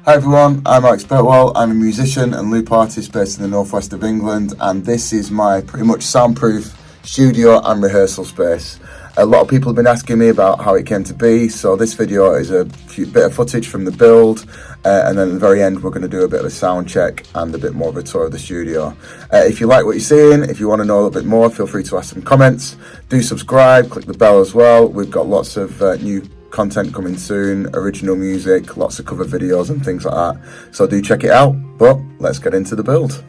Hi everyone, I'm Alex Birtwell. I'm a musician and loop artist based in the northwest of England, and this is my pretty much soundproof studio and rehearsal space. A lot of people have been asking me about how it came to be, so this video is a bit of footage from the build, and then at the very end we're going to do a bit of a sound check and a bit more of a tour of the studio. If you like what you're seeing, if you want to know a little bit more, feel free to ask some comments. Do subscribe, click the bell as well. We've got lots of new content coming soon, original music, lots of cover videos and things like that, so do check it out. But let's get into the build.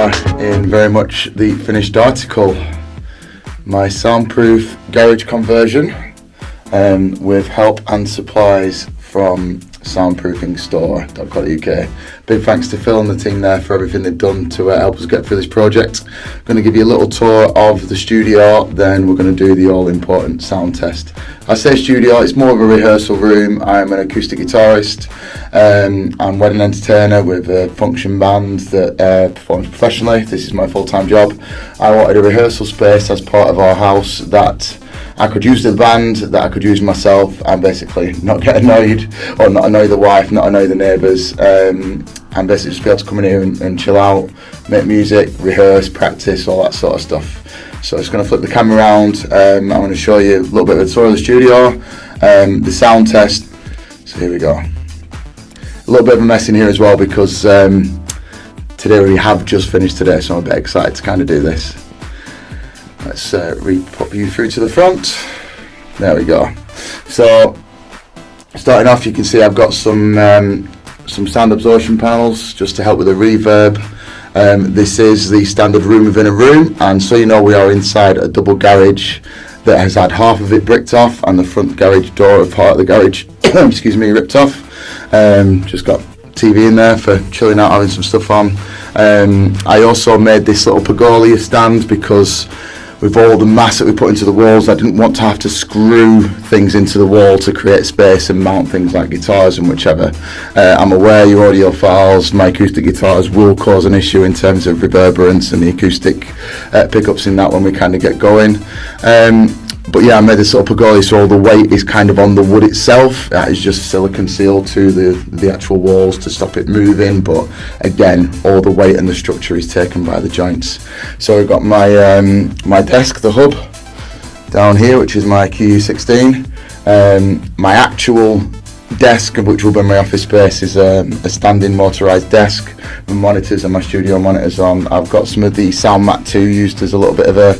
are in very much the finished article. My soundproof garage conversion with help and supplies from soundproofingstore.co.uk. Big thanks to Phil and the team there for everything they've done to help us get through this project. I'm going to give you a little tour of the studio, then we're going to do the all-important sound test. I say studio, it's more of a rehearsal room. I'm an acoustic guitarist. I'm wedding entertainer with a function band that performs professionally. This is my full-time job. I wanted a rehearsal space as part of our house that I could use the band, that I could use myself, and basically not get annoyed, or not annoy the wife, not annoy the neighbours, and basically just be able to come in here and chill out, make music, rehearse, practice, all that sort of stuff. So I'm just going to flip the camera around. I'm going to show you a little bit of a tour of the studio, the sound test. So here we go. A little bit of a mess in here as well because today we have just finished today, so I'm a bit excited to kind of do this. Let's pop you through to the front. There we go. So starting off, you can see I've got some sound absorption panels just to help with the reverb. This is the standard room within a room, and so you know we are inside a double garage that has had half of it bricked off and the front garage door of part of the garage excuse me, ripped off. Just got TV in there for chilling out, having some stuff on. I also made this little pergola stand because with all the mass that we put into the walls, I didn't want to have to screw things into the wall to create space and mount things like guitars and whichever. I'm aware your audiophiles, my acoustic guitars will cause an issue in terms of reverberance and the acoustic pickups in that when we kind of get going. But yeah, I made this little pergola so all the weight is kind of on the wood itself. That is just silicone sealed to the actual walls to stop it moving, but again, all the weight and the structure is taken by the joints. So I've got my my desk, the hub, down here, which is my QU16. My actual desk, which will be my office space, is a standing motorised desk with monitors and my studio monitors on. I've got some of the Sound Mat 2 used as a little bit of a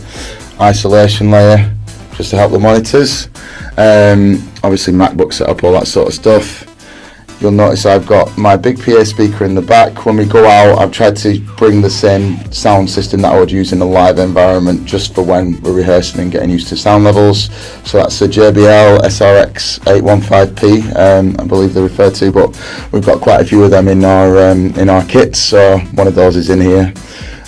isolation layer, just to help the monitors. Obviously MacBook setup, all that sort of stuff. You'll notice I've got my big PA speaker in the back. When we go out, I've tried to bring the same sound system that I would use in a live environment just for when we're rehearsing and getting used to sound levels. So that's a JBL SRX 815P, I believe they're referred to, but we've got quite a few of them in our kits, so one of those is in here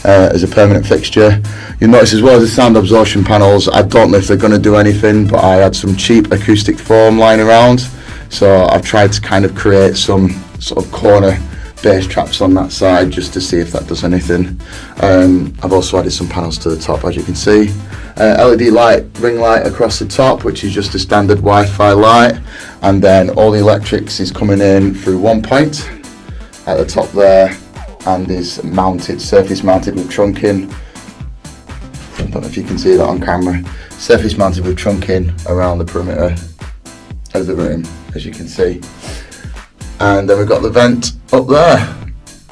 as a permanent fixture. You'll notice as well as the sound absorption panels, I don't know if they're going to do anything, but I had some cheap acoustic foam lying around, so I've tried to kind of create some sort of corner bass traps on that side just to see if that does anything. I've also added some panels to the top, as you can see. LED light, ring light across the top, which is just a standard Wi-Fi light, and then all the electrics is coming in through one point at the top there, and is mounted, surface mounted with trunking. I don't know if you can see that on camera. Surface mounted with trunking around the perimeter of the room, as you can see. And then we've got the vent up there,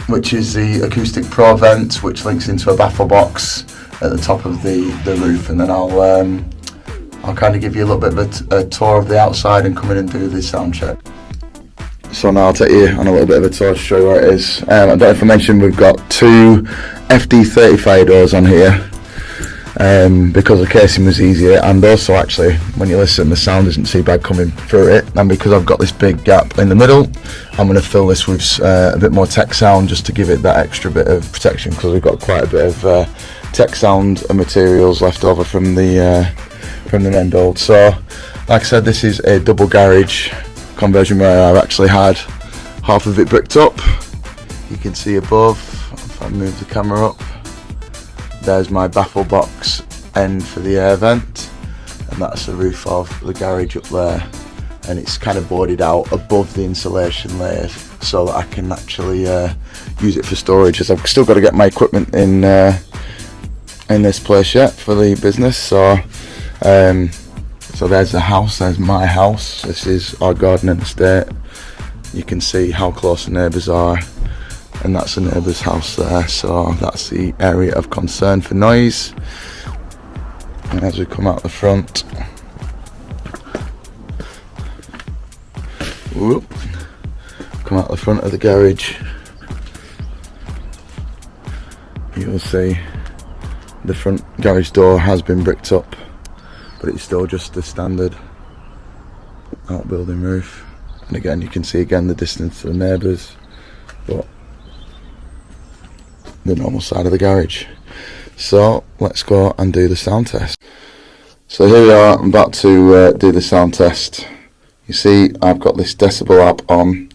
which is the Acoustic Pro vent, which links into a baffle box at the top of the roof. And then I'll kind of give you a little bit of a tour of the outside and come in and do the sound check. So now I'll take you on a little bit of a tour to show you where it is. I don't know if I mentioned we've got two FD35 doors on here because the casing was easier, and also actually when you listen the sound isn't too bad coming through it, and because I've got this big gap in the middle, I'm going to fill this with a bit more tech sound just to give it that extra bit of protection, because we've got quite a bit of tech sound and materials left over from the main build. So like I said, this is a double garage conversion where I've actually had half of it bricked up. You can see above, if I move the camera up, there's my baffle box end for the air vent, and that's the roof of the garage up there, and it's kind of boarded out above the insulation layers so that I can actually use it for storage, as I've still got to get my equipment in this place yet for the business. So there's the house, there's my house, this is our garden and estate. You can see how close the neighbours are, and that's the neighbour's house there, so that's the area of concern for noise. And as we come out the front, come out the front of the garage, you'll see the front garage door has been bricked up, but it's still just the standard outbuilding roof. And again, you can see again the distance to the neighbours, but the normal side of the garage. So let's go and do the sound test. So here we are, I'm about to do the sound test. You see I've got this decibel app on.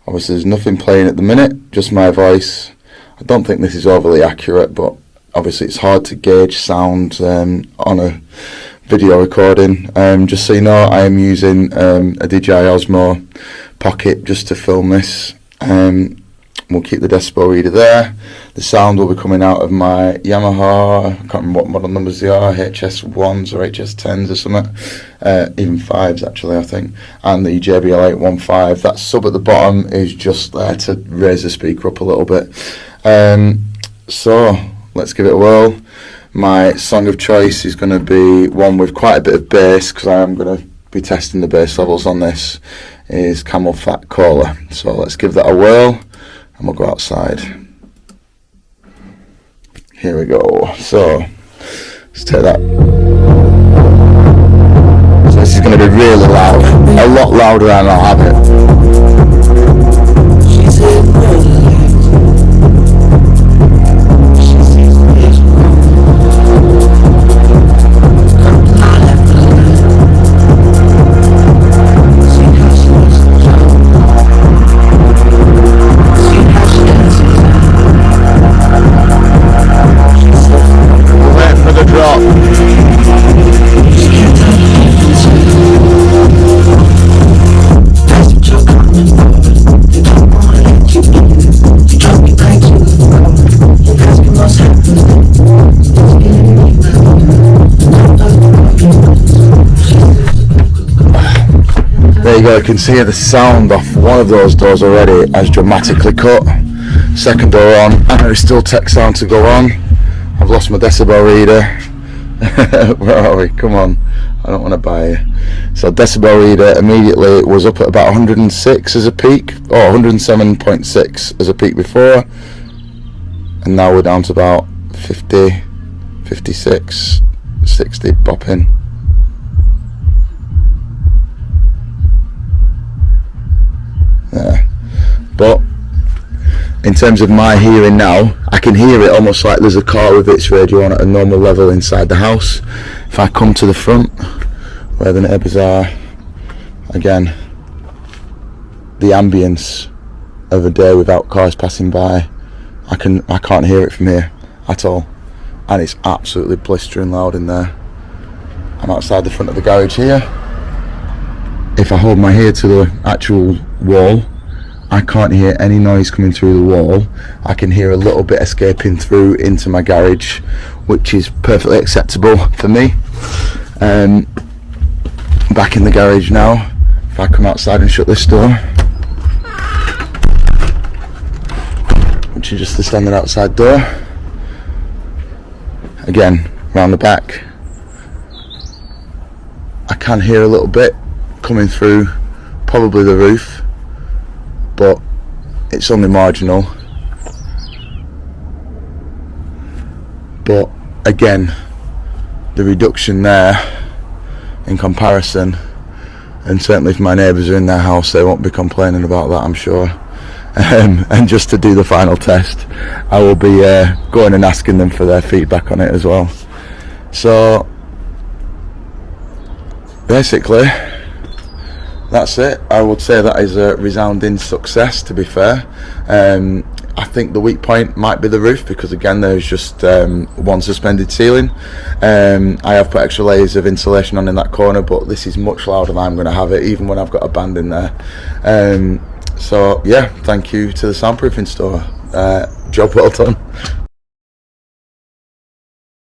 Obviously there's nothing playing at the minute, just my voice. I don't think this is overly accurate, but obviously it's hard to gauge sound on a video recording. Just so you know, I am using a DJI Osmo Pocket just to film this. We'll keep the decibel reader there. The sound will be coming out of my Yamaha, I can't remember what model numbers they are, HS1s or HS10s or something, even 5s actually I think, and the JBL 815. That sub at the bottom is just there to raise the speaker up a little bit. So let's give it a whirl. My song of choice is going to be one with quite a bit of bass, because I am going to be testing the bass levels on this, is Camel Fat Cola. So let's give that a whirl and we'll go outside. Here we go. So let's take that. So this is going to be really loud, a lot louder than I'll have it. There you go, you can see the sound off one of those doors already has dramatically cut. Second door on, and there is still tech sound to go on. I've lost my decibel reader. Where are we? Come on, I don't want to buy you. So decibel reader immediately was up at about 106 as a peak, or 107.6 as a peak before, and now we're down to about 50, 56, 60 popping. But in terms of my hearing now, I can hear it almost like there's a car with its radio on at a normal level inside the house. If I come to the front where the neighbours are, again, the ambience of a day without cars passing by, I can't hear it from here at all, and it's absolutely blistering loud in there. I'm outside the front of the garage here. If I hold my ear to the actual wall, I can't hear any noise coming through the wall. I can hear a little bit escaping through into my garage, which is perfectly acceptable for me. Back in the garage now. If I come outside and shut this door, which is just the standard outside door, again round the back, I can hear a little bit coming through probably the roof, but it's only marginal. But again, the reduction there in comparison, and certainly if my neighbours are in their house, they won't be complaining about that, I'm sure. And just to do the final test, I will be going and asking them for their feedback on it as well. So basically that's it. I would say that is a resounding success, to be fair. I think the weak point might be the roof, because again there's just one suspended ceiling. I have put extra layers of insulation on in that corner, but this is much louder than I'm going to have it, even when I've got a band in there. So yeah, thank you to the Soundproofing store. Job well done.